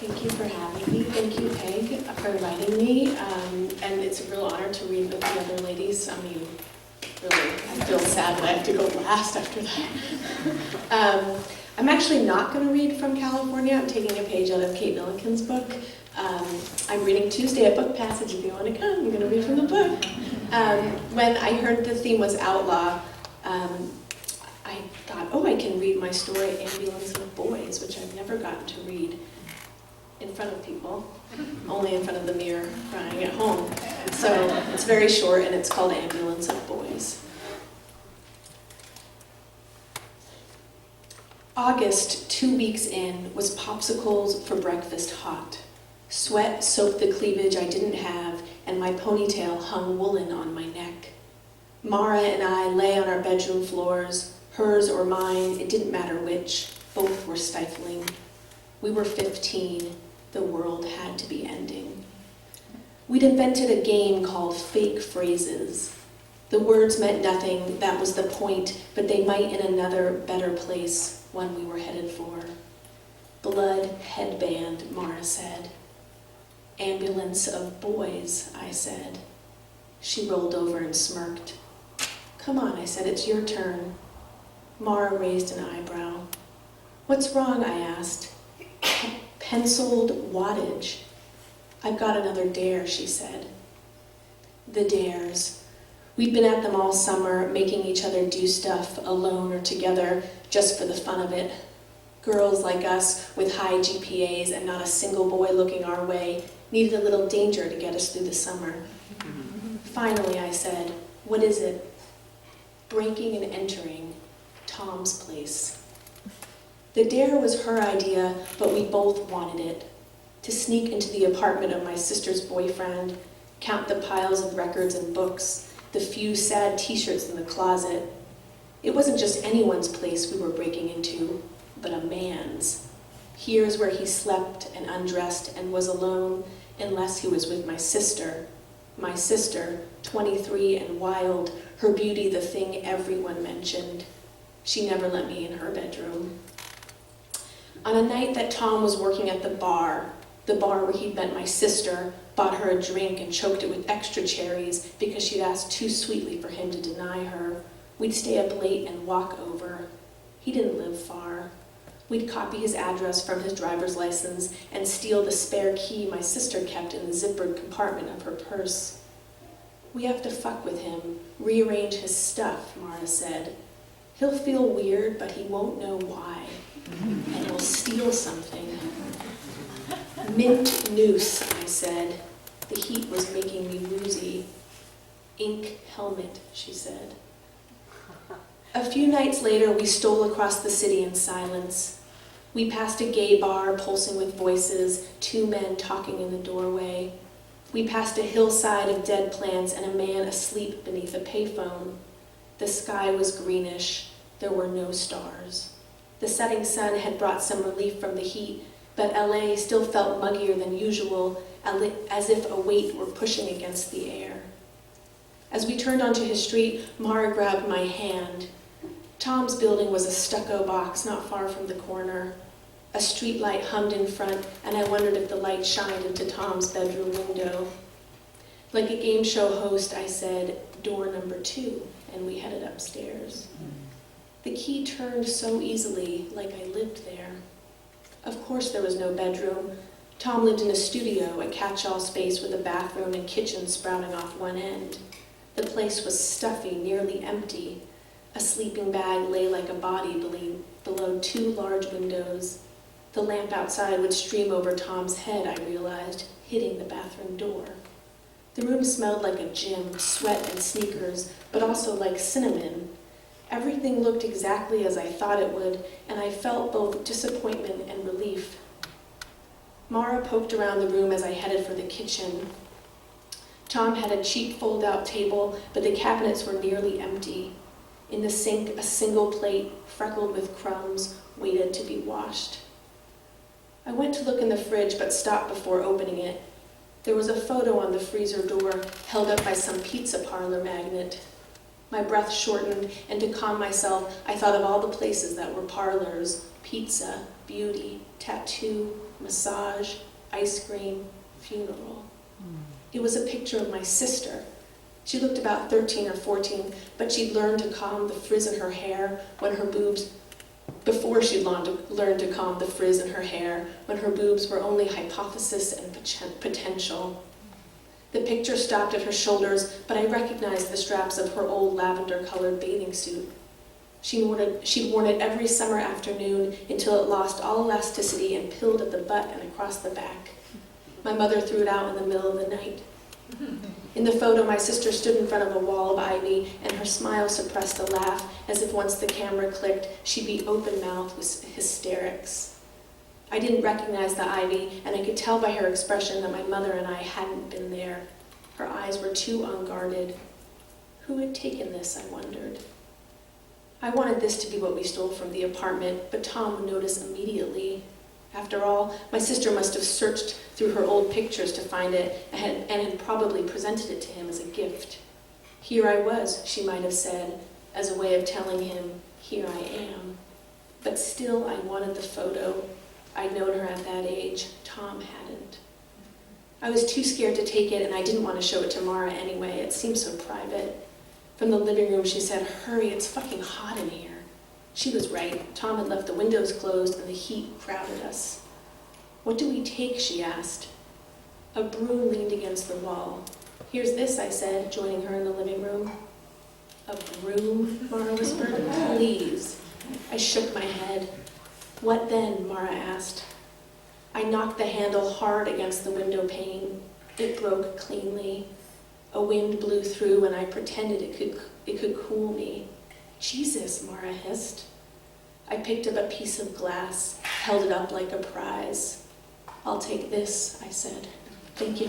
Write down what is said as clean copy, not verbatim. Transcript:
Thank you for having me. Thank you, Peg, for inviting me. And it's a real honor to read with the other ladies. I mean, really, I feel sad that I have to go last after that. I'm actually not going to read from California. I'm taking a page out of Kate Milliken's book. I'm reading Tuesday at Book Passage. If you want to come, I'm going to read from the book. When I heard the theme was Outlaw, I thought, oh, I can read my story, Ambulance of Boys, which I've never gotten to read in front of people, only in front of the mirror crying at home. So it's very short, and it's called Ambulance of Boys. August, 2 weeks in, was popsicles for breakfast hot. Sweat soaked the cleavage I didn't have, and my ponytail hung woolen on my neck. Mara and I lay on our bedroom floors, hers or mine, it didn't matter which. Both were stifling. We were 15. The world had to be ending. We'd invented a game called fake phrases. The words meant nothing, that was the point, but they might in another, better place, one we were headed for. Blood headband, Mara said. Ambulance of boys, I said. She rolled over and smirked. Come on, I said, it's your turn. Mara raised an eyebrow. What's wrong, I asked. Penciled wattage. I've got another dare, she said. The dares. We'd been at them all summer, making each other do stuff, alone or together, just for the fun of it. Girls like us, with high GPAs and not a single boy looking our way, needed a little danger to get us through the summer. Finally, I said, what is it? Breaking and entering Tom's place. The dare was her idea, but we both wanted it. To sneak into the apartment of my sister's boyfriend, count the piles of records and books, the few sad t-shirts in the closet. It wasn't just anyone's place we were breaking into, but a man's. Here's where he slept and undressed and was alone, unless he was with my sister. My sister, 23 and wild, her beauty the thing everyone mentioned. She never let me in her bedroom. On a night that Tom was working at the bar where he'd met my sister, bought her a drink and choked it with extra cherries because she'd asked too sweetly for him to deny her, we'd stay up late and walk over. He didn't live far. We'd copy his address from his driver's license and steal the spare key my sister kept in the zippered compartment of her purse. We have to fuck with him, rearrange his stuff, Mara said. He'll feel weird, but he won't know why. And we'll steal something. Mint noose, I said. The heat was making me woozy. Ink helmet, she said. A few nights later, we stole across the city in silence. We passed a gay bar pulsing with voices, 2 men talking in the doorway. We passed a hillside of dead plants and a man asleep beneath a payphone. The sky was greenish. There were no stars. The setting sun had brought some relief from the heat, but LA still felt muggier than usual, as if a weight were pushing against the air. As we turned onto his street, Mara grabbed my hand. Tom's building was a stucco box not far from the corner. A street light hummed in front, and I wondered if the light shined into Tom's bedroom window. Like a game show host, I said, door number 2, and we headed upstairs. The key turned so easily, like I lived there. Of course there was no bedroom. Tom lived in a studio, a catch-all space with a bathroom and kitchen sprouting off one end. The place was stuffy, nearly empty. A sleeping bag lay like a body below 2 large windows. The lamp outside would stream over Tom's head, I realized, hitting the bathroom door. The room smelled like a gym, sweat and sneakers, but also like cinnamon. Everything looked exactly as I thought it would, and I felt both disappointment and relief. Mara poked around the room as I headed for the kitchen. Tom had a cheap fold-out table, but the cabinets were nearly empty. In the sink, a single plate, freckled with crumbs, waited to be washed. I went to look in the fridge, but stopped before opening it. There was a photo on the freezer door, held up by some pizza parlor magnet. My breath shortened, and to calm myself, I thought of all the places that were parlors, pizza, beauty, tattoo, massage, ice cream, funeral. It was a picture of my sister. She looked about 13 or 14, but she'd learned to calm the frizz in her hair before she'd learned to calm the frizz in her hair, when her boobs were only hypothesis and potential. The picture stopped at her shoulders, but I recognized the straps of her old lavender-colored bathing suit. She'd worn it every summer afternoon until it lost all elasticity and pilled at the butt and across the back. My mother threw it out in the middle of the night. In the photo, my sister stood in front of a wall of ivy, and her smile suppressed a laugh, as if once the camera clicked, she'd be open-mouthed with hysterics. I didn't recognize the ivy, and I could tell by her expression that my mother and I hadn't been there. Her eyes were too unguarded. Who had taken this, I wondered. I wanted this to be what we stole from the apartment, but Tom would notice immediately. After all, my sister must have searched through her old pictures to find it and had probably presented it to him as a gift. Here I was, she might have said, as a way of telling him, here I am. But still, I wanted the photo. I'd known her at that age. Tom hadn't. I was too scared to take it, and I didn't want to show it to Mara anyway. It seemed so private. From the living room, she said, "Hurry, it's fucking hot in here." She was right. Tom had left the windows closed, and the heat crowded us. "What do we take?" she asked. A broom leaned against the wall. "Here's this," I said, joining her in the living room. "A broom?" Mara whispered. "Please." I shook my head. "What then?" Mara asked. I knocked the handle hard against the window pane. It broke cleanly. A wind blew through, and I pretended it could cool me. "Jesus," Mara hissed. I picked up a piece of glass, held it up like a prize. "I'll take this," I said. "Thank you."